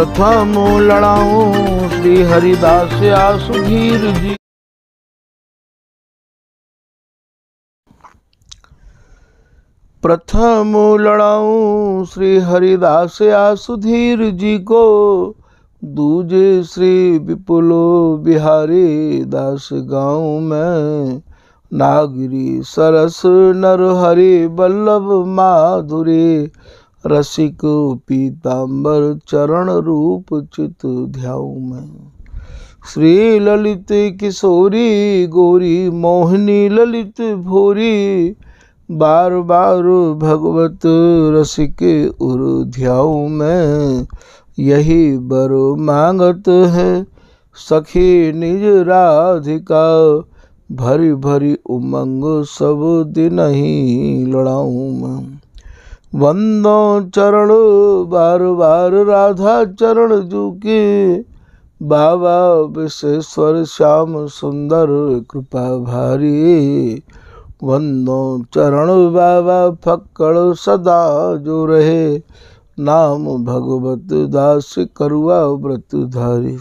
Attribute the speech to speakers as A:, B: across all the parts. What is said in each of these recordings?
A: प्रथम लड़ाऊं श्री हरिदास आसुधीर जी। प्रथम लड़ाऊं श्री हरिदास आसुधीर जी को, दूजे श्री विपुलो बिहारी दास गाँव में। नागरी सरस नरहरि बल्लभ माधुरी, रसिक पीताम्बर चरण रूप चित ध्याऊ में। श्री ललित किशोरी गौरी मोहिनी ललित भोरी, बार बार भगवत रसिक उर ध्याऊ में। यही बर मांगत है सखी निज राधिका, भरी भरी उमंग सब दिन ही लड़ाऊं मैं। वंदो चरण बार बार राधा चरण जूके, बाबा विश्वेश्वर श्याम सुंदर कृपा भारी। वंदो चरण बाबा फक्कड़ सदा जो रहे, नाम भगवत दास करुआ व्रत धारी।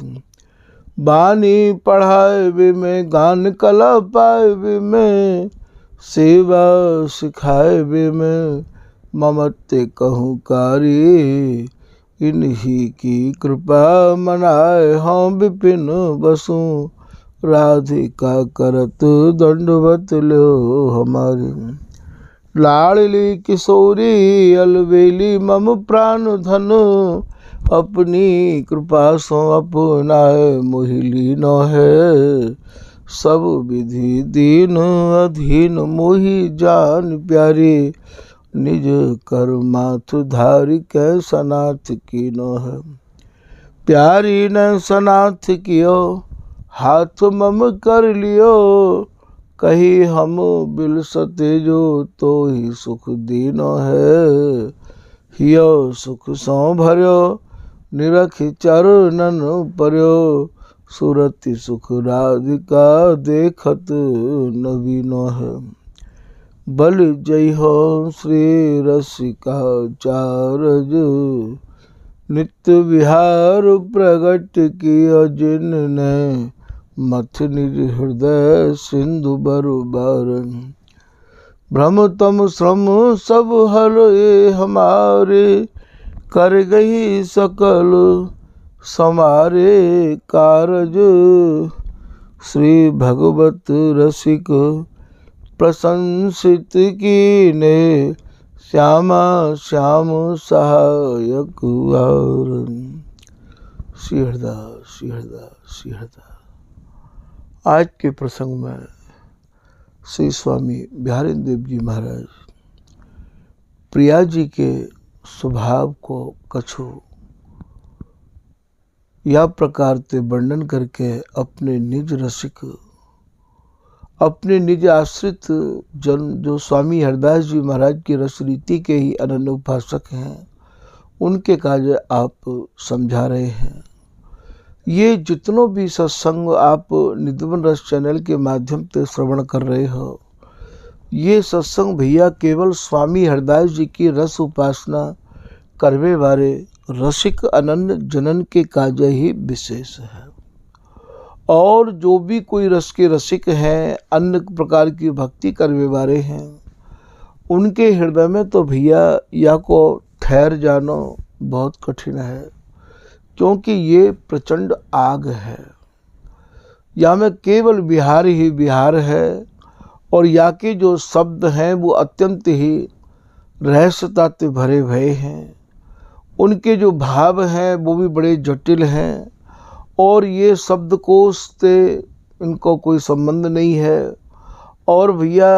A: बानी पढ़ाए भी में गान कला पाए भी में, सेवा सिखाए भी में ममते कहूँ कारी। इन्हीं की कृपा मनाए हम विपिन बसु, राधिका करत दंडवत लो हमारी। लाडली किशोरी अलबेली मम प्राण धन, अपनी कृपा सो अपनाए मोहिली न है। सब विधि दीन अधीन मोहि जान प्यारी, निज कर माथ धारी कै सनाथ की न है। प्यारी न सनाथ कियो हाथ मम कर लियो, कही हम बिलसते जो तो ही सुख दीन है। हियो सुख सौ भर्यो निरख चरणन पर्यो, सुरति सुख राधिका देखत नवीन है। बल जय हो श्री रसिका चारज, नित्य विहार प्रगट किया जिनने, मथ निज हृदय सिंधु बरुबारन। भ्रम तम श्रम सब हल ये हमारे, कर गई सकल समारे कारज। श्री भगवत रसिक प्रशंसित कीने, श्यामा श्याम सहायक वारन। श्री हरिदास श्री हरिदास श्री हरिदास। आज के प्रसंग में श्री स्वामी बिहारीन देव जी महाराज प्रिया जी के स्वभाव को कछु या प्रकार से वर्णन करके अपने निज रसिक, अपने निज आश्रित जन जो स्वामी हरिदास जी महाराज की रस रीति के ही अनन्य उपासक हैं, उनके कार्य आप समझा रहे हैं। ये जितनों भी सत्संग आप निधिवन रस चैनल के माध्यम से श्रवण कर रहे हो, ये सत्संग भैया केवल स्वामी हरिदास जी की रस उपासना करवे वाले रसिक अनन्य जनन के कार्य ही विशेष है। और जो भी कोई रस के रसिक हैं, अन्य प्रकार की भक्ति करवे वाले हैं, उनके हृदय में तो भैया या को ठहर जाना बहुत कठिन है, क्योंकि ये प्रचंड आग है। या में केवल बिहार ही बिहार है, और या के जो शब्द हैं वो अत्यंत ही रहस्यता से भरे हुए हैं। उनके जो भाव हैं वो भी बड़े जटिल हैं, और ये शब्दकोश से इनको कोई संबंध नहीं है। और भैया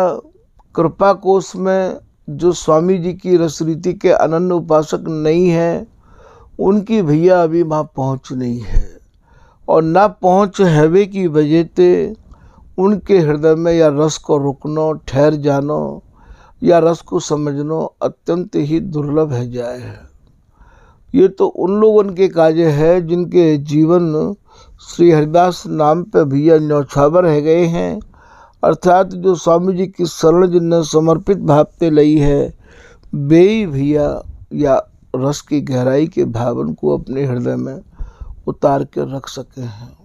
A: कृपा कोश में जो स्वामी जी की रसरीति के अनन्य उपासक नहीं हैं, उनकी भैया अभी वहाँ पहुँच नहीं है। और ना पहुँच हैवे की वजह से उनके हृदय में या रस को रुकना, ठहर जाना या रस को समझना अत्यंत ही दुर्लभ है जाए है। ये तो उन लोगों के कार्य है जिनके जीवन श्री हरिदास नाम पे भैया न्यौछावर रह गए हैं, अर्थात जो स्वामी जी की शरण जिनने समर्पित भावते लई है, वे ही भैया या रस की गहराई के भावन को अपने हृदय में उतार के रख सके हैं।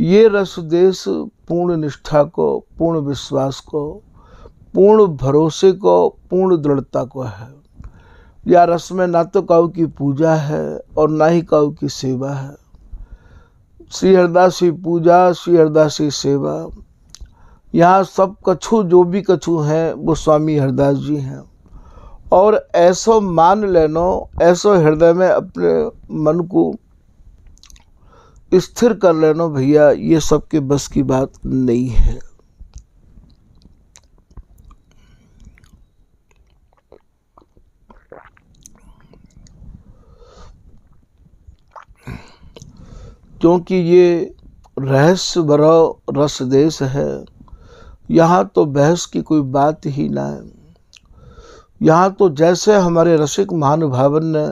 A: ये रस देश पूर्ण निष्ठा को, पूर्ण विश्वास को, पूर्ण भरोसे को, पूर्ण दृढ़ता को है। या रस में ना तो काऊ की पूजा है और ना ही काऊ की सेवा है। श्री हरदासी पूजा, श्री हरदासी सेवा, यहाँ सब कछु जो भी कछु हैं वो स्वामी हरदास जी हैं। और ऐसो मान लेनो, ऐसो हृदय में अपने मन को स्थिर कर लेनो भैया, ये सबके बस की बात नहीं है। क्योंकि ये रहस्य भरा रस देश है, यहाँ तो बहस की कोई बात ही ना है। यहाँ तो जैसे हमारे रसिक महानुभावन ने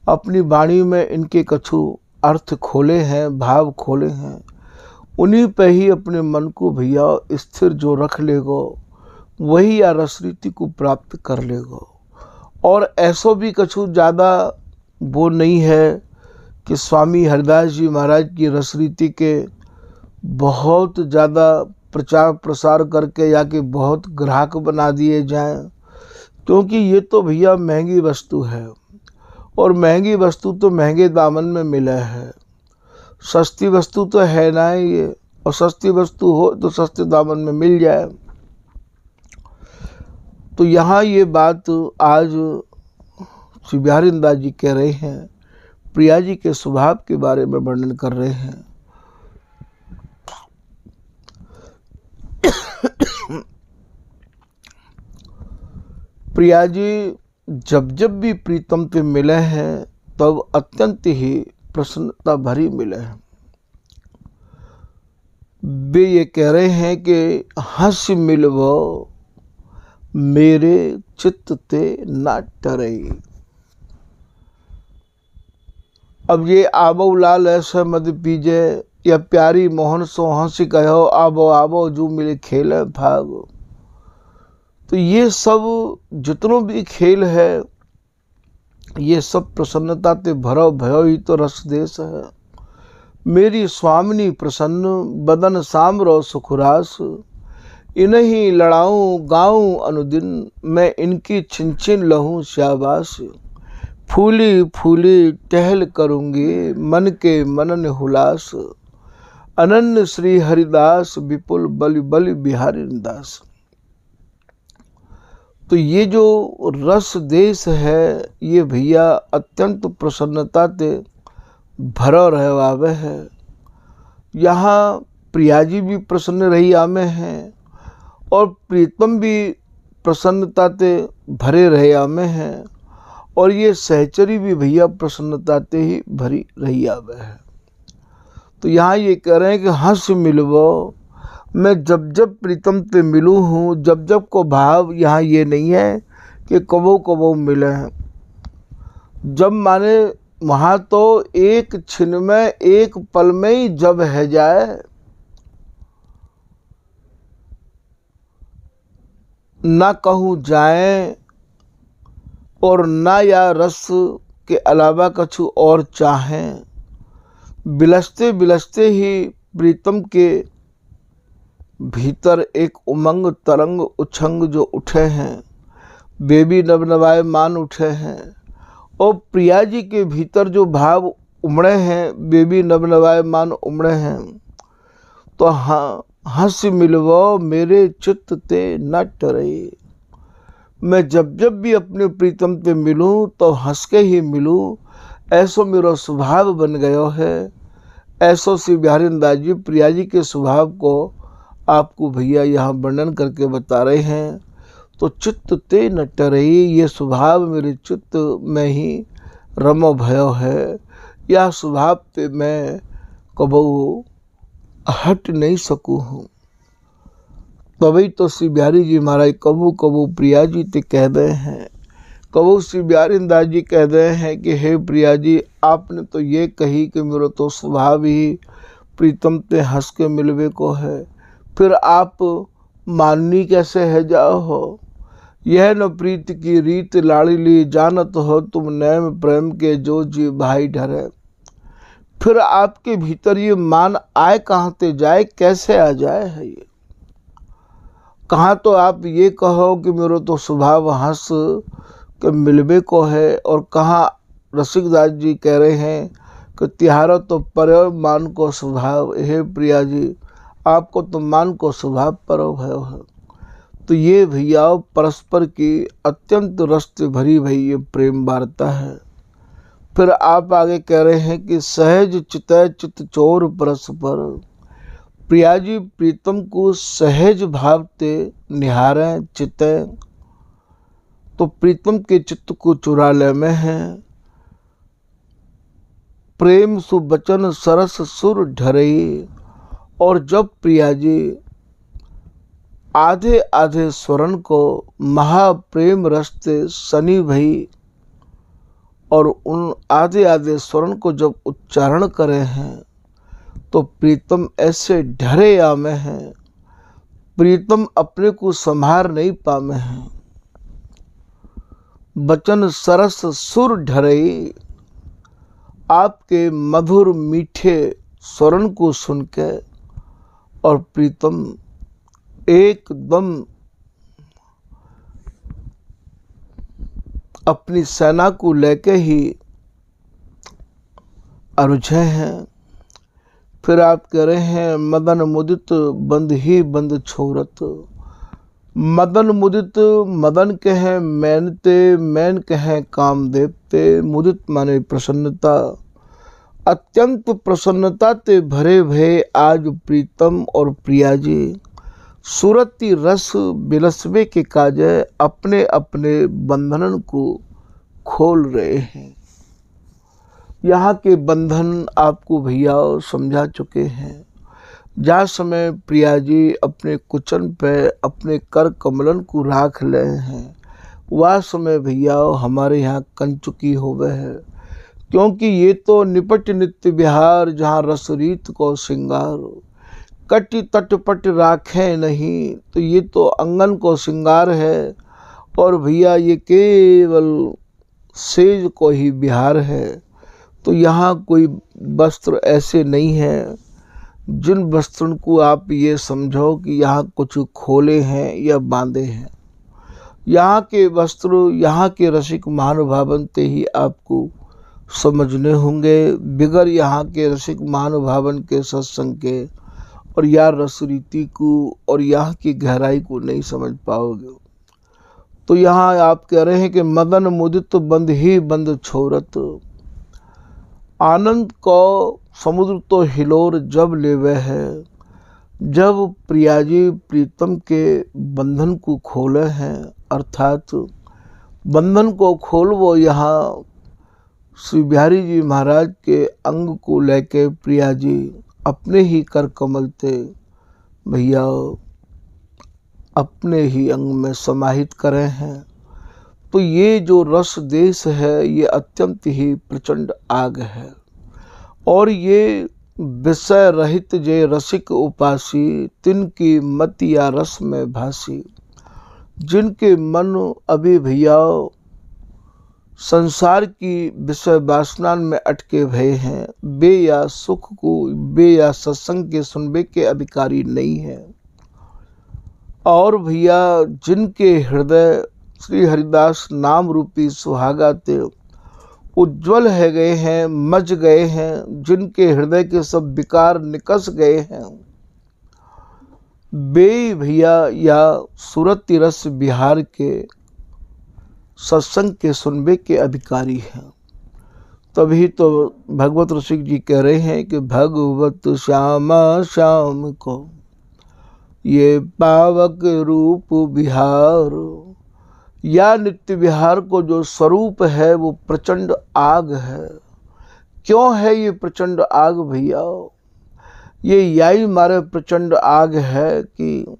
A: अपनी वाणी में इनके कछु अर्थ खोले हैं, भाव खोले हैं, उन्हीं पे ही अपने मन को भैया स्थिर जो रख लेगो वही या रस रीति को प्राप्त कर लेगो। और ऐसो भी कछु ज़्यादा वो नहीं है कि स्वामी हरदास जी महाराज की रस रीति के बहुत ज़्यादा प्रचार प्रसार करके या कि बहुत ग्राहक बना दिए जाएं, क्योंकि ये तो भैया महंगी वस्तु है और महंगी वस्तु तो महंगे दामन में मिले है। सस्ती वस्तु तो है ना ये, और सस्ती वस्तु हो तो सस्ते दामन में मिल जाए। तो यहाँ ये बात आज श्री बिहारी दास जी कह रहे हैं, प्रिया जी के स्वभाव के बारे में वर्णन कर रहे हैं। प्रिया जी जब जब भी प्रीतम से मिले हैं तब अत्यंत ही प्रसन्नता भरी मिले हैं। वे ये कह रहे हैं कि हंस मिलवो मेरे चित्त ते ना टरई। अब ये आबो लाल ऐसे मद पीजे, या प्यारी मोहन सो हंसी कहो आबो आबो जो मिले खेल भाग। तो ये सब जितनों भी खेल है ये सब प्रसन्नता ते भरो भयो ही तो रस देश है। मेरी स्वामिनी प्रसन्न बदन सामरो सुखरास, इन्हीं लड़ाऊं गाऊं अनुदिन, मैं इनकी छिन छिन लहूं शाबाश। फूली फूली टहल करूंगी मन के मनन हुलास, अनन्य श्री हरिदास विपुल बलि बलि बिहारी दास। तो ये जो रस देश है ये भैया अत्यंत प्रसन्नता से भरा रहवावे है। यहाँ प्रिया जी भी प्रसन्न रही आमे हैं और प्रीतम भी प्रसन्नता से भरे रहे आमे हैं, और ये सहचरी भी भैया प्रसन्नता से ही भरी रही आवे है। तो यहाँ ये कह रहे हैं कि हंस मिलवो, मैं जब जब प्रीतम से मिलूँ हूँ, जब जब को भाव यहाँ ये नहीं है कि कबो कबो मिले हैं। जब माने वहाँ तो एक छिन में एक पल में ही जब है जाए, ना कहूँ जाए और ना या रस के अलावा कछु और चाहें। बिलसते बिलसते ही प्रीतम के भीतर एक उमंग तरंग उछंग जो उठे हैं, बेबी नवनवाए मान उठे हैं, और प्रिया जी के भीतर जो भाव उमड़े हैं, बेबी नवनवाए मान उमड़े हैं। तो हाँ, हंस मिलवो मेरे चित्त ते न टरे। मैं जब जब भी अपने प्रीतम से मिलूँ तो हंस के ही मिलूँ, ऐसो मेरा स्वभाव बन गयो है। ऐसो श्री बिहारी दास जी प्रिया जी के स्वभाव को आपको भैया यहाँ वर्णन करके बता रहे हैं। तो चित्त ते न टरई, ये स्वभाव मेरे चित्त में ही रमो भयो है। यह स्वभाव पे मैं कबू हट नहीं सकूँ हूँ। तभी तो श्री बिहारी जी महाराज कबू कबू प्रिया जी ते कह दे हैं, कबू श्री बिहारी दास जी कह दे हैं कि हे प्रिया जी, आपने तो ये कही कि मेरा तो स्वभाव ही प्रीतम ते हंस के मिलवे को है, फिर आप माननी कैसे है जाओ हो। यह न प्रीत की रीत लाड़ली, जानत हो तुम नैम प्रेम के जो जी भाई ढरे। फिर आपके भीतर ये मान आए कहाँ ते जाए, कैसे आ जाए है ये। कहाँ तो आप ये कहो कि मेरा तो स्वभाव हंस के मिलबे को है, और कहाँ रसिकदास जी कह रहे हैं कि तिहारा तो पर मान को स्वभाव, हे प्रिया जी आपको तो मान को स्वभाव पर है। तो ये भैया परस्पर की अत्यंत रस भरी भई ये प्रेम वार्ता है। फिर आप आगे कह रहे हैं कि सहज चितय चित चोर परस्पर, प्रिया जी प्रीतम को सहज भाव ते निहारें चितय, तो प्रीतम के चित्त को चुरा ले में है। प्रेम सुबचन सरस सुर ढरई, और जब प्रिया जी आधे आधे स्वरण को महाप्रेम रस्ते सनी भई, और उन आधे आधे स्वरण को जब उच्चारण करे हैं तो प्रीतम ऐसे ढरे आमे हैं, प्रीतम अपने को संभार नहीं पामे हैं। बचन सरस सुर ढरई, आपके मधुर मीठे स्वरण को सुन के और प्रीतम एकदम अपनी सेना को लेके ही अरुझे हैं। फिर आप कह रहे हैं मदन मुदित बंद ही बंद छोरत, मदन मुदित मदन कहें मैनते, मैन कहें कामदेवते। मुदित माने प्रसन्नता, अत्यंत प्रसन्नता ते भरे भये आज प्रीतम और प्रिया जी सूरती रस बिलसबे के काजे अपने अपने बंधन को खोल रहे हैं। यहाँ के बंधन आपको भैया समझा चुके हैं। जा समय प्रिया जी अपने कुचन पे अपने कर कमलन को राख ले हैं, वह समय भैया हमारे यहाँ कंचुकी होवे है। क्योंकि ये तो निपट नित्य बिहार, जहाँ रसरीत को श्रृंगार, कटि तटपट राखे नहीं, तो ये तो अंगन को श्रृंगार है। और भैया ये केवल सेज को ही बिहार है। तो यहाँ कोई वस्त्र ऐसे नहीं है जिन वस्त्रों को आप ये समझो कि यहाँ कुछ खोले हैं या बांधे हैं। यहाँ के वस्त्र, यहाँ के रसिक महानुभावन ते ही आपको समझने होंगे, बिगर यहाँ के रसिक महानुभावन के सत्संग के और या रस रीति को और यहाँ की गहराई को नहीं समझ पाओगे। तो यहाँ आप कह रहे हैं कि मदन मुदित बंद ही बंद छोरत, आनंद को समुद्र तो हिलोर जब लेवे है, जब प्रिया जी प्रीतम के बंधन को खोले हैं, अर्थात बंधन को खोलवो यहाँ श्री बिहारी जी महाराज के अंग को लेके प्रिया जी अपने ही कर कमल थे भैया अपने ही अंग में समाहित करे हैं। तो ये जो रस देश है ये अत्यंत ही प्रचंड आग है। और ये विषय रहित जे रसिक उपासी, तिनकी मत या रस में भासी, जिनके मन अभी भैया संसार की विषय वासना में अटके भये हैं, बे या सुख को, बे या सत्संग के सुनबे के अधिकारी नहीं है। और भैया जिनके हृदय श्री हरिदास नाम रूपी सुहागा ते उज्ज्वल है गए हैं, मज गए हैं, जिनके हृदय के सब विकार निकस गए हैं, बे भैया या सूरती रस बिहार के सत्संग के सुनबे के अधिकारी हैं। तभी तो भगवत रसिक जी कह रहे हैं कि भगवत श्यामा श्याम को ये पावक रूप बिहार, या नित्य विहार को जो स्वरूप है वो प्रचंड आग है। क्यों है ये प्रचंड आग भैया? ये याई मारे प्रचंड आग है कि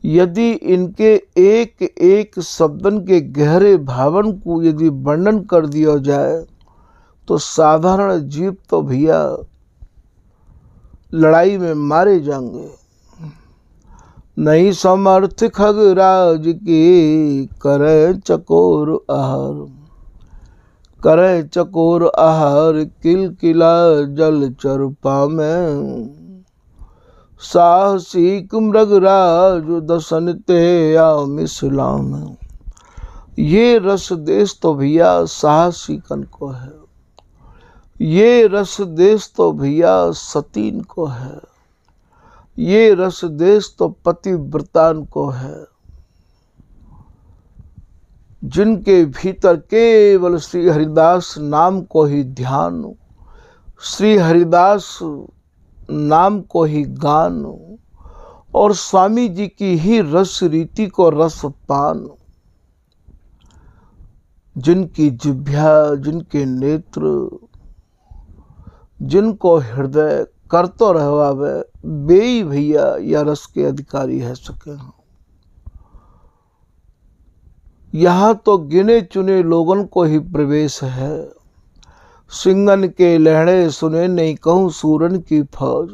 A: यदि इनके एक एक शब्दन के गहरे भावन को यदि वर्णन कर दिया जाए तो साधारण जीव तो भैया लड़ाई में मारे जाएंगे। नहीं समर्थ खगराज की, करे चकोर आहार। करे चकोर आहार किलकिला जलचर पामें। साहसिक मृगराज दसन ते मिसलाम। ये रस देश तो भैया साहसिकन को है, ये रस देश तो भैया सतीन को है, ये रस देश तो पतिव्रतान को है, जिनके भीतर केवल श्री हरिदास नाम को ही ध्यान, श्री हरिदास नाम को ही गान, और स्वामी जी की ही रस रीति को रस पान। जिनकी जिह्वा, जिनके नेत्र, जिनको हृदय कर तो रहवावे, बेई भैया या रस के अधिकारी है सके। यहाँ तो गिने चुने लोगों को ही प्रवेश है। सिंगन के लहड़े सुने नहीं कहूँ सूरन की फौज।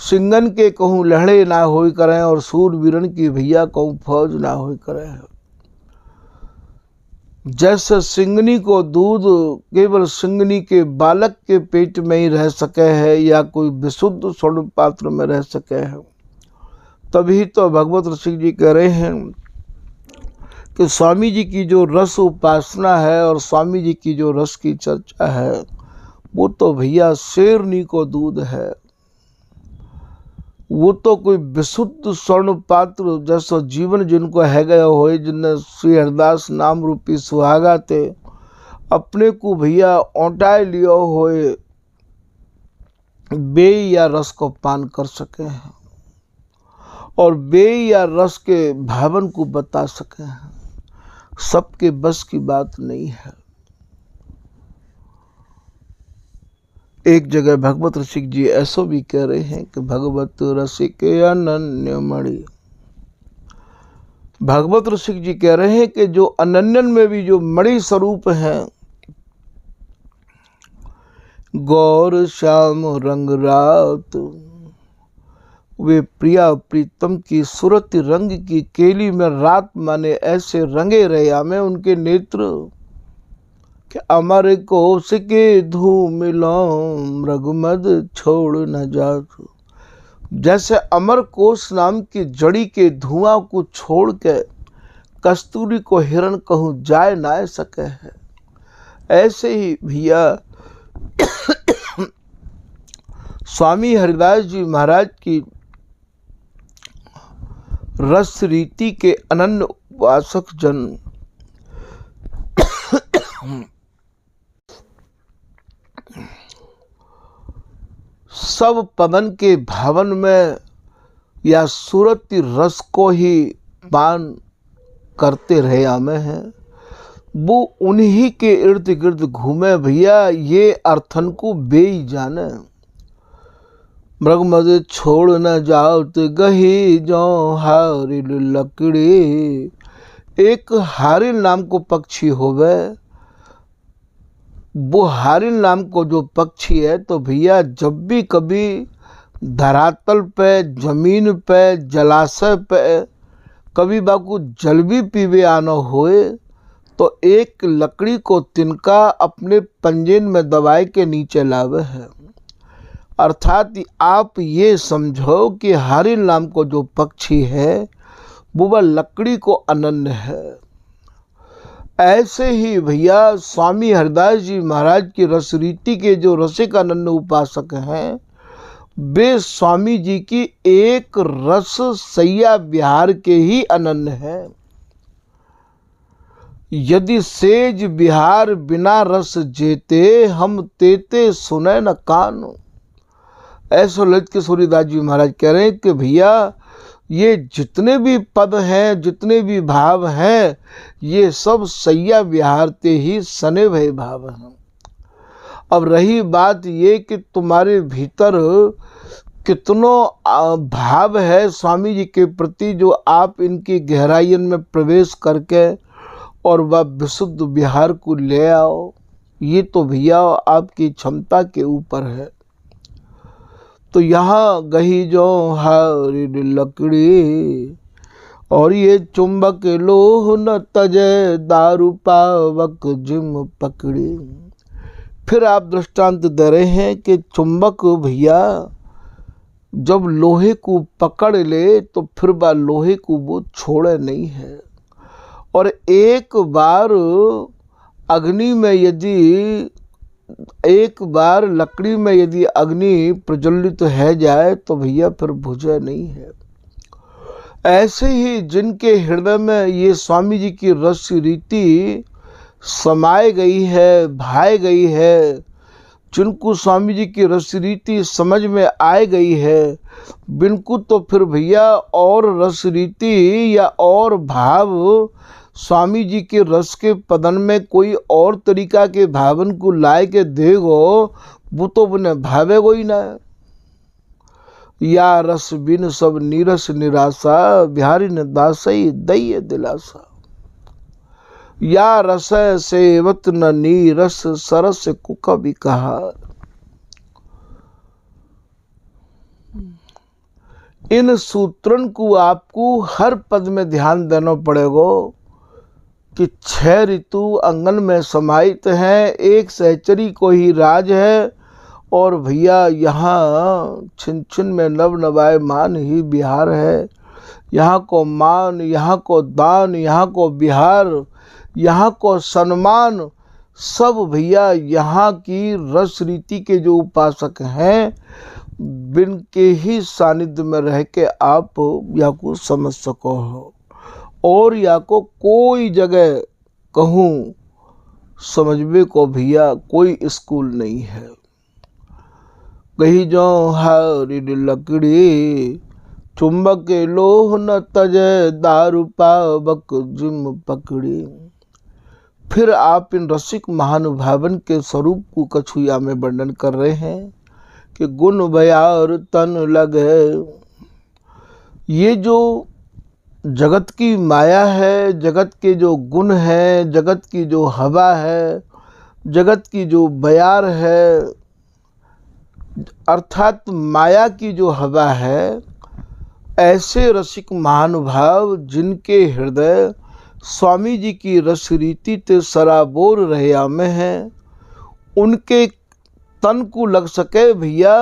A: सिंगन के कहूँ लहड़े ना होई करें, और सूरवीरन की भैया कहूँ फौज ना होई करें। जैसे सिंगनी को दूध केवल सिंगनी के बालक के पेट में ही रह सके है, या कोई विशुद्ध स्वर्ण पात्र में रह सके है, तभी तो भगवत ऋषि जी कह रहे हैं कि स्वामी जी की जो रस उपासना है और स्वामी जी की जो रस की चर्चा है, वो तो भैया शेरनी को दूध है। वो तो कोई विशुद्ध स्वर्ण पात्र जैसा जीवन जिनको है गया हो, जिनने श्री हरिदास नाम रूपी सुहागा थे अपने को भैया औंटाए लियो होए, बे या रस को पान कर सके हैं, और बे या रस के भावन को बता सके हैं। सबके बस की बात नहीं है। एक जगह भगवत रसिक जी ऐसो भी कह रहे हैं कि भगवत रसिक अनन्य मणि। भगवत रसिक जी कह रहे हैं कि जो अनन्यन में भी जो मणि स्वरूप हैं, गौर श्याम रंग रात, वे प्रिया प्रीतम की सुरत रंग की केली में रात माने ऐसे रंगे रहे हमें उनके नेत्र कि अमर कोश के धूम लो रघुमद छोड़ न जात। जैसे अमर कोश नाम की जड़ी के धुआं को छोड़ के कस्तूरी को हिरण कहूँ जाए ना सके है, ऐसे ही भैया स्वामी हरिदास जी महाराज की रस रीति के अनन्य उपासक जन सब पवन के भावन में या सूरती रस को ही पान करते रहे हमें हैं। वो उन्हीं के इर्द गिर्द घूमे भैया, ये अर्थन को बेई जाने। मृग मद छोड़ न जाओ तो गही जो हारिल लकड़ी। एक हारिल नाम को पक्षी होवे, वो हारिल नाम को जो पक्षी है तो भैया जब भी कभी धरातल पे, जमीन पे, जलाशय पे कभी बाकू जल भी पीवे आना होए तो एक लकड़ी को तिनका अपने पंजेन में दबाए के नीचे लावे है। अर्थात आप ये समझो कि हारिल नाम को जो पक्षी है वो वह लकड़ी को अनन्य है। ऐसे ही भैया स्वामी हरिदास जी महाराज की रस रीति के जो रसिक अनन्य उपासक हैं, वे स्वामी जी की एक रस सैया विहार के ही अनन्य हैं। यदि सेज बिहार बिना रस जेते, हम तेते सुने न कान। ऐसो ललित किशोरीदास जी महाराज कह रहे हैं कि भैया ये जितने भी पद हैं, जितने भी भाव हैं, ये सब सैया विहारते ही सने भय भाव हैं। अब रही बात ये कि तुम्हारे भीतर कितनों भाव है स्वामी जी के प्रति, जो आप इनकी गहराइयों में प्रवेश करके और वह विशुद्ध विहार को ले आओ, ये तो भैया आपकी क्षमता के ऊपर है। तो यहाँ गही जो हारी लकड़ी, और ये चुंबक लोह न तजे दारू पावक जिम पकड़ी। फिर आप दृष्टांत दे रहे हैं कि चुंबक भैया जब लोहे को पकड़ ले तो फिर वह लोहे को वो छोड़े नहीं है। और एक बार अग्नि में यदि, एक बार लकड़ी में यदि अग्नि प्रज्वलित तो है जाए तो भैया फिर बुझे नहीं है। ऐसे ही जिनके हृदय में ये स्वामी जी की रस रीति समाई गई है, भाई गई है, जिनको स्वामी जी की रस रीति समझ में आ गई है, बिनको तो फिर भैया और रस रीति या और भाव स्वामी जी के रस के पदन में कोई और तरीका के भावन को लाए के देगो, वो तो उन्हें भावेगो ही ना। या रस बिन सब नीरस निराशा, बिहारी ने दासई दई दिलासा। या रस सेवत न नीरस, सरस कुक भी कहा। इन सूत्रन को आपको हर पद में ध्यान देना पड़ेगा कि 6 ऋतु अंगन में समाहित हैं, एक सहचरी को ही राज है। और भैया यहाँ छिन छिन में नव नवाए मान ही बिहार है। यहाँ को मान, यहाँ को दान, यहाँ को बिहार, यहाँ को सम्मान, सब भैया यहाँ की रस रीति के जो उपासक हैं, बिन के ही सानिध्य में रह के आप या को समझ सको हो। और या को कोई जगह कहूँ समझबे को भैया कोई स्कूल नहीं है। कही जो हारी लकड़ी, चुंबक लोह न तजे दारू पावक जिम पकड़ी। फिर आप इन रसिक महानुभावन के स्वरूप को कछुआ में वर्णन कर रहे हैं कि गुण बयार तन लगे। ये जो जगत की माया है, जगत के जो गुण है, जगत की जो हवा है, जगत की जो बयार है, अर्थात माया की जो हवा है, ऐसे रसिक महानुभाव जिनके हृदय स्वामी जी की रस रीति ते सराबोर रहया में हैं, उनके तन को लग सके भैया,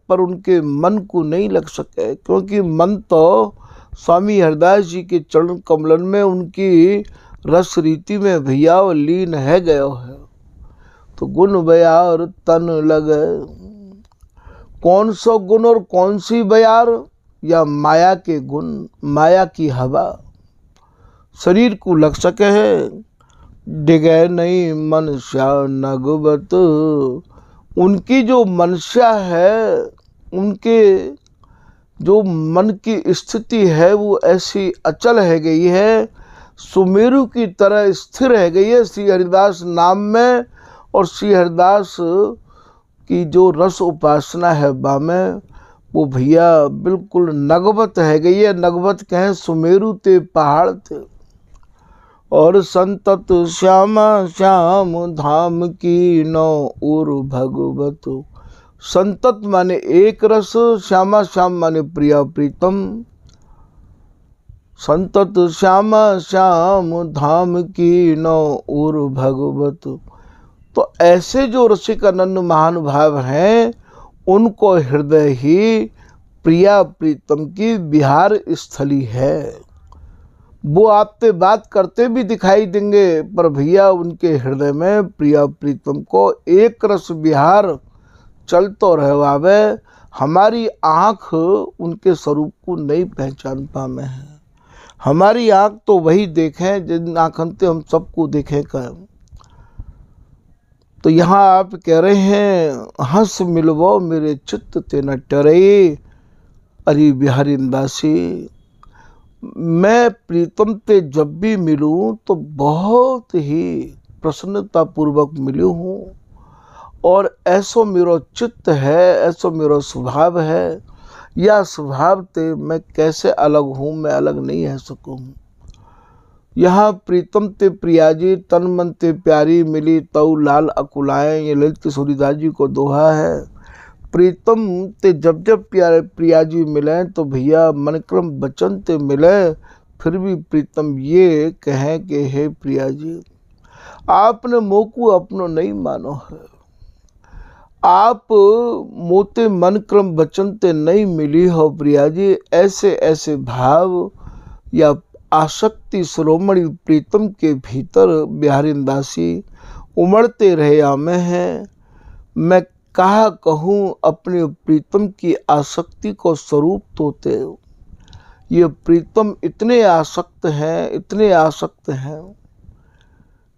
A: पर उनके मन को नहीं लग सके। क्योंकि मन तो स्वामी हरदास जी के चरण कमलन में उनकी रस रीति में भैया लीन है गयो है। तो गुण बयार तन लगे, कौन सा गुण और कौन सी बयार? या माया के गुण, माया की हवा शरीर को लग सके है। डिगे नहीं मनस्या नगवत, उनकी जो मनस्या है, उनके जो मन की स्थिति है वो ऐसी अचल है गई है, सुमेरु की तरह स्थिर है गई है श्री हरिदास नाम में। और श्री हरिदास की जो रस उपासना है बामें, वो भैया बिल्कुल नगवत है गई है। नगवत कहें सुमेरु ते पहाड़ थे। और संतत श्यामा श्याम धाम की नौ उर भगवत। संतत माने एक रस, श्यामा श्याम माने प्रिया प्रीतम। संतत श्यामा श्याम धाम की नौ उर भगवत। तो ऐसे जो रसिक अनन्य महानुभाव हैं, उनको हृदय ही प्रिया प्रीतम की विहार स्थली है। वो आपसे बात करते भी दिखाई देंगे, पर भैया उनके हृदय में प्रिया प्रीतम को एक रस विहार चलतो रहवावे। हमारी आँख उनके स्वरूप को नहीं पहचान पावे हैं। हमारी आँख तो वही देखें जिन आँखन से हम सबको देखे कर। तो यहाँ आप कह रहे हैं हंस मिलवो मेरे चित्त ते न टरे, अरे बिहारी दासी। मैं प्रीतम ते जब भी मिलूं तो बहुत ही प्रसन्नता पूर्वक मिलूं हूँ। और ऐसो मेरो चित्त है, ऐसो मेरो स्वभाव है, या स्वभाव ते मैं कैसे अलग हूँ, मैं अलग नहीं रह सकूँ। यहाँ प्रीतम ते प्रियाजी तन मन ते प्यारी मिली तऊ लाल अकुलाएं, ये ललित किशोरीदास जी को दोहा है। प्रीतम ते जब जब प्यारे प्रिया जी मिले तो भैया मन क्रम बचन ते मिले, फिर भी प्रीतम ये कहें कि हे प्रिया जी, आपने मोको अपनो नहीं मानो है, आप मोते मन क्रम बचन ते नहीं मिली हो प्रिया जी। ऐसे ऐसे भाव या आसक्ति श्रोमणी प्रीतम के भीतर बिहारी दासी उमड़ते रहे आमे हैं। मैं कहा कहूँ अपने प्रीतम की आसक्ति को स्वरूप तोते, ये प्रीतम इतने आसक्त हैं, इतने आसक्त हैं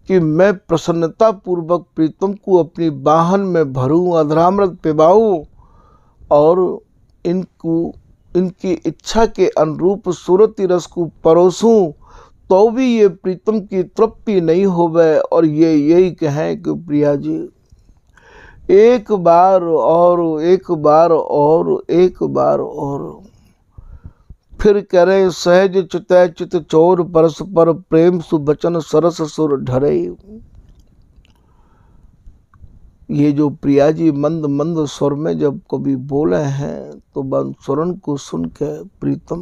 A: कि मैं प्रसन्नता पूर्वक प्रीतम को अपनी बाहन में भरूं, अधरामृत पिबाऊं और इनकी इच्छा के अनुरूप सूरती रस को परोसूं, तो भी ये प्रीतम की तृप्ति नहीं होवे और ये यही कहें कि प्रिया जी एक बार और एक बार और एक बार और। फिर करे सहज चितय चित चोर परस्पर प्रेम सुबचन सरस सुर ढरे। ये जो प्रिया जी मंद मंद स्वर में जब कभी बोले हैं तो बन स्वरण को सुन के प्रीतम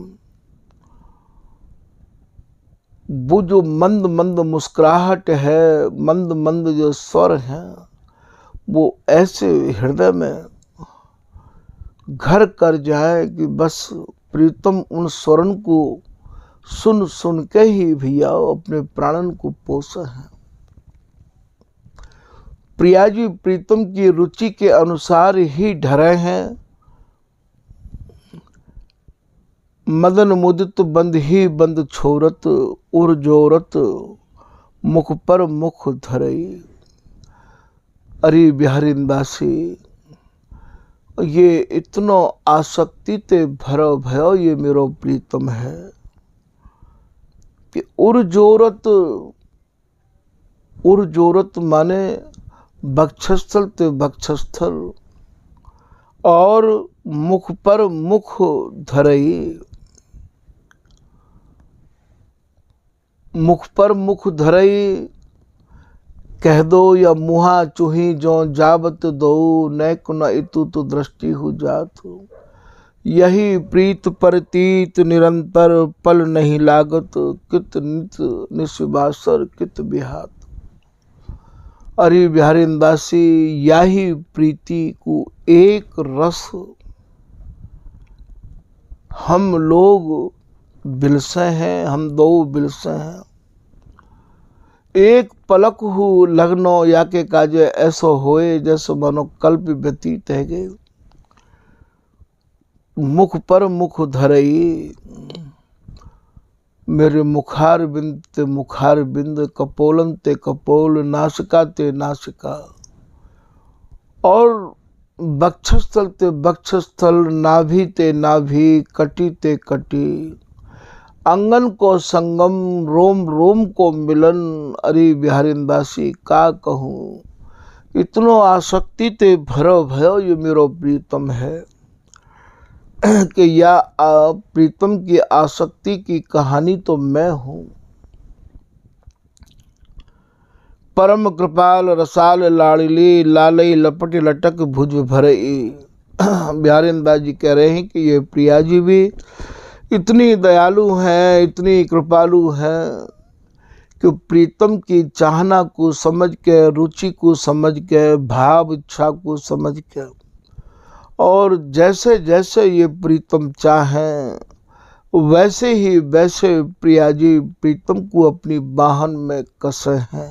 A: वो जो मंद मंद मुस्कुराहट है, मंद मंद जो स्वर है, वो ऐसे हृदय में घर कर जाए कि बस प्रीतम उन स्वरण को सुन सुन के ही भैया अपने प्राणन को पोषे हैं। प्रिया जी प्रीतम की रुचि के अनुसार ही ढरे हैं। मदन मुदित बंद ही बंद छोरत उर जोरत मुख पर मुख धरई। अरे बिहारी दासी ये इतनो आसक्ति ते भरो भयो ये मेरो प्रीतम है कि उर जोरत माने वक्षस्थल ते वक्षस्थल और मुख पर मुख धरई। मुख पर मुख धरई कह दो या मुहा चूही जो जावत दो, नैक न इतु तो दृष्टि हो जात। यही प्रीत परतीत निरंतर पल नहीं लागत, कित नित निस्वासर कित बिहात। अरे बिहारी दासी यही प्रीति को एक रस हम लोग बिलसे हैं, हम दो बिलसे हैं। एक पलक हु लगनो या के काजे ऐसो होए जैसो मनो कल्प व्यतीत है गए। मुख पर मुख धरई मेरे मुखार बिंद ते मुखार बिंद, कपोलन ते कपोल, नासिका ते नासिका और वक्षस्थल ते वक्षस्थल, नाभि ते नाभि, कटी ते कटी, अंगन को संगम, रोम रोम को मिलन। अरे बिहारी दासी का कहूँ, इतनो आसक्ति ते भरो भयो ये मेरो प्रीतम है कि या प्रीतम की आसक्ति की कहानी तो मैं हूँ। परम कृपाल रसाल लाड़ली, लालई लपट लटक भुज भरई। बिहारी दास जी कह रहे हैं कि ये प्रिया जी भी इतनी दयालु हैं, इतनी कृपालु हैं कि प्रीतम की चाहना को समझ के, रुचि को समझ के, भाव इच्छा को समझ के और जैसे जैसे ये प्रीतम चाहें वैसे ही वैसे प्रिया जी प्रीतम को अपनी बाहन में कसे हैं।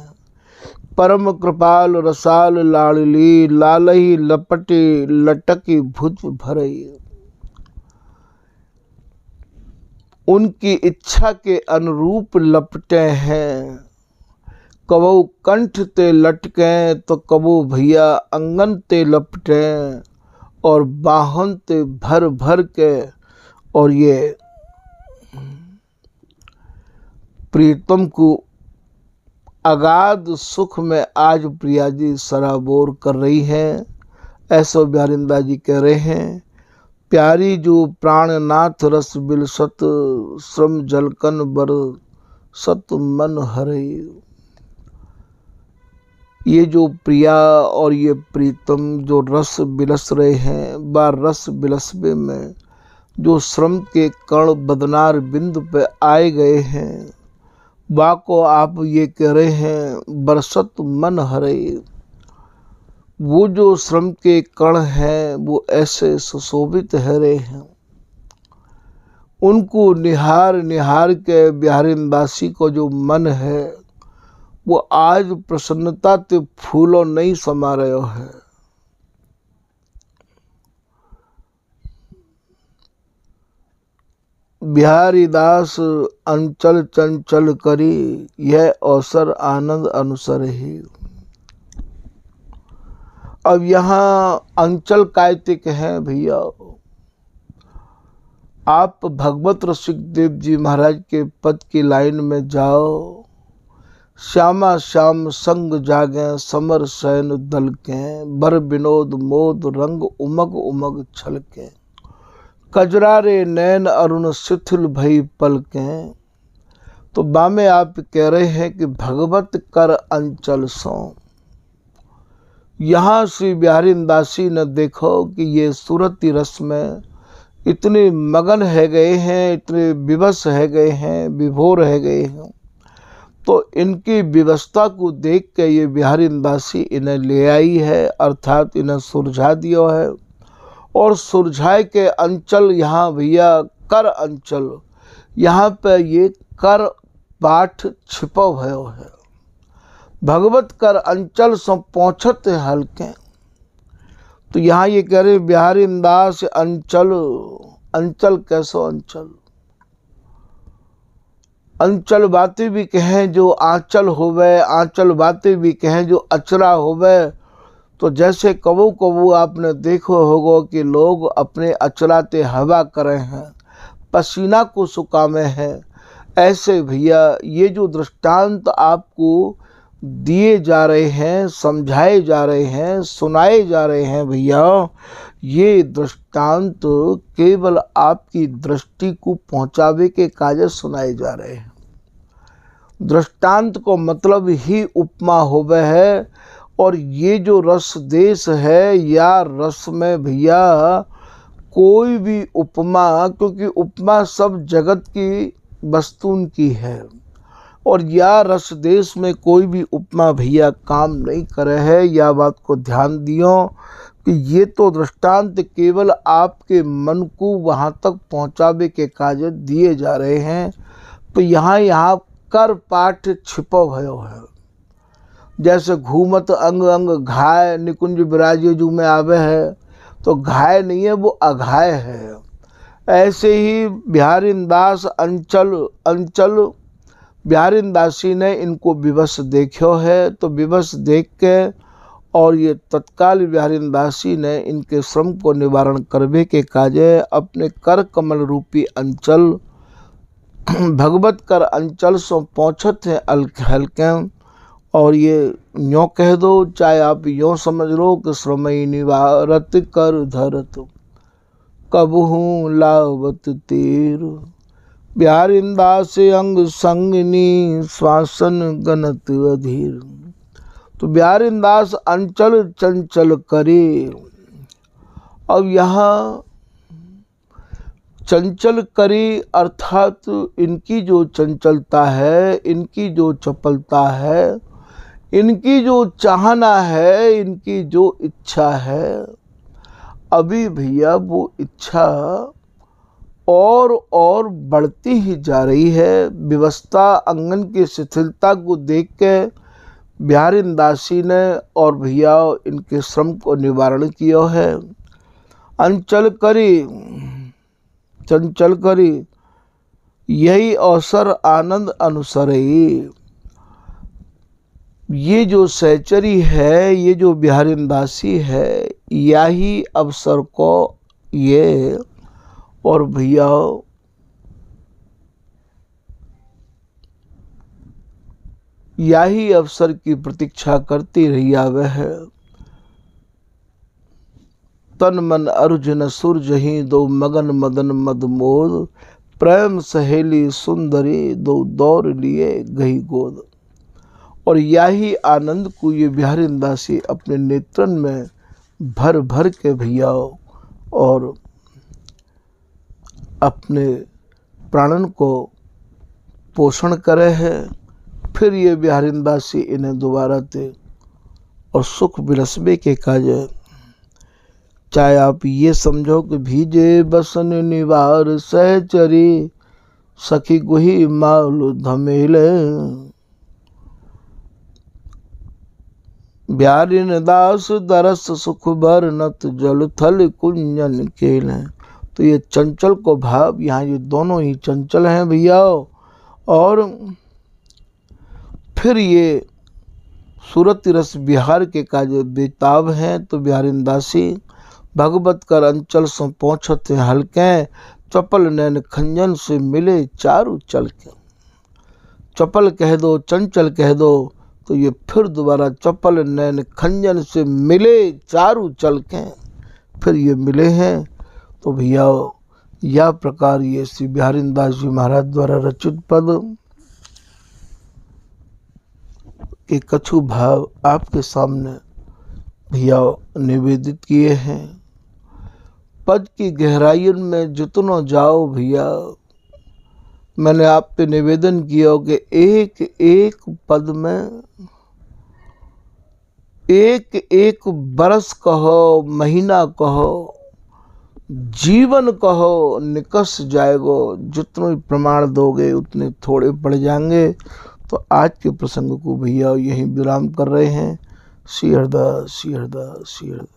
A: परम कृपाल रसाल लाड़ली, लालही लपटी लटकी भुज भरई। उनकी इच्छा के अनुरूप लपटे हैं। कबो कंठ ते लटके तो कबो भैया अंगन ते लपटे और बाहन ते भर भर के। और ये प्रीतम को अगाध सुख में आज प्रिया जी सराबोर कर रही हैं। ऐसो बिहारिंदा जी कह रहे हैं, प्यारी जो प्राणनाथ रस बिलसत, श्रम जलकन बर सत मन हरई। ये जो प्रिया और ये प्रीतम जो रस बिलस रहे हैं, बा रस बिलसबे में जो श्रम के कण बदनार बिंदु पे आए गए हैं, बा को आप ये कह रहे हैं बरसत मन हरे। वो जो श्रम के कण हैं वो ऐसे सुशोभित हरे हैं, उनको निहार निहार के बिहारिंदासी को जो मन है वो आज प्रसन्नता ते फूलों नहीं समा रहे है। बिहारी दास अंचल चंचल करी, यह अवसर आनंद अनुसर ही। अब यहाँ अंचल कायतिक हैं भैया। आप भगवत रसिक देव जी महाराज के पद की लाइन में जाओ। श्यामा श्याम संग जागे समर सैन दल के, बर विनोद मोद रंग उमग उमग छलके, कजरारे नैन अरुण शिथिल भई पलके। तो बामे आप कह रहे हैं कि भगवत कर अंचल सो। यहाँ श्री बिहारिंदासी ने देखो कि ये सूरती रस में इतने मगन है गए हैं, इतने विवश है गए हैं, विभोर है गए हैं। तो इनकी व्यवस्था को देख के ये बिहारिंदासी इन्हें ले आई है, अर्थात इन्हें सुलझा दिया है। और सुलझाए के अंचल यहाँ भैया कर अंचल, यहाँ पे ये कर पाठ छिपो भयो है। भगवत कर अंचल सो पहुँचत हल्के। तो यहाँ ये कह रहे बिहारिंदास अंचल, अंचल कैसो अंचल। अंचल बातें भी कहें जो आंचल होवे, आंचल बातें भी कहें जो अचरा होवे। तो जैसे कबू कबू आपने देखो होगा कि लोग अपने अचराते हवा करे हैं, पसीना को सुकामे हैं, ऐसे भैया ये जो दृष्टांत आपको दिए जा रहे हैं, समझाए जा रहे हैं, सुनाए जा रहे हैं भैया, ये दृष्टांत केवल आपकी दृष्टि को पहुंचावे के काजे सुनाए जा रहे हैं। दृष्टांत को मतलब ही उपमा होवे है। और ये जो रस देश है या रस में भैया कोई भी उपमा, क्योंकि उपमा सब जगत की वस्तुन की है, और या रस देश में कोई भी उपमा भैया काम नहीं करे है। या बात को ध्यान दियो कि ये तो दृष्टांत केवल आपके मन को वहाँ तक पहुँचावे के काज दिए जा रहे हैं। तो यहाँ कर पाठ छिपो भयो है। जैसे घूमत अंग अंग घाय निकुंज विराजे जू में आवे है, तो घाय नहीं है वो अघाय है। ऐसे ही बिहारिंदास अंचल अंचल बिहारिंदासी ने इनको विवश देखो है। तो विवश देख के और ये तत्काल बिहारिंदासी ने इनके श्रम को निवारण करवे के काजे अपने कर कमल रूपी अंचल भगवत कर अंचल सो पहुँचत हैं हल्के। और ये यों कह दो, चाहे आप यों समझ लो कि श्रमई निवारत कर धरत कबहू लावत तीर, बिहारिंदास अंग संगनी श्वासन गनत अधीर। तो बिहारिंदास अंचल चंचल करे। अब यहाँ चंचल करे अर्थात इनकी जो चंचलता है, इनकी जो चपलता है, इनकी जो चाहना है, इनकी जो इच्छा है, अभी भैया वो इच्छा और बढ़ती ही जा रही है। व्यवस्था अंगन की शिथिलता को देख के बिहारिंदासी ने और भैया इनके श्रम को निवारण किया है। अंचल करी चंचल करी, यही अवसर आनंद अनुसरई। ये जो सहचरी है, ये जो बिहारिंदासी है, यही अवसर को ये और भैया यही अवसर की प्रतीक्षा करती रही आवे है। तन मन अर्जुन सुरजही दो मगन मदन मद मोद, प्रेम सहेली सुंदरी दो दौड़ लिए गई गोद। और यही आनंद को ये बिहारी दासी अपने नेत्रन में भर भर के भैया और अपने प्राणन को पोषण करे है। फिर ये बिहारी दासी इन्हें दोबारा थे और सुख बिरसबे के काज। चाहे आप ये समझो कि भीजे बसन निवार सहचरी सखी गुही माल धमेले। बिहारी दास दरस सुख बरनत जल थल कुंजन केले। तो ये चंचल को भाव, यहाँ ये दोनों ही चंचल हैं भैया। और फिर ये सूरत रस बिहार के काज बेताब हैं। तो बिहारी दासी भगवत कर अंचल सो पहुँचते हल्के चपल नैन खंजन से मिले चारू चल के। चपल कह दो चंचल कह दो, तो ये फिर दोबारा चपल नैन खंजन से मिले चारू चल के फिर ये मिले हैं। तो भैया यह प्रकार ये श्री बिहारी दास जी महाराज द्वारा रचित पद के कछु भाव आपके सामने भैया निवेदित किए हैं। पद की गहराई में जितना जाओ भैया, मैंने आप पे निवेदन किया कि एक एक पद में एक एक बरस कहो, महीना कहो, जीवन कहो, निकस जाएगो। जितने प्रमाण दोगे उतने थोड़े पड़ जाएंगे। तो आज के प्रसंग को भैया यहीं विराम कर रहे हैं। श्री हरदास, श्री हरदास, श्री हरदास।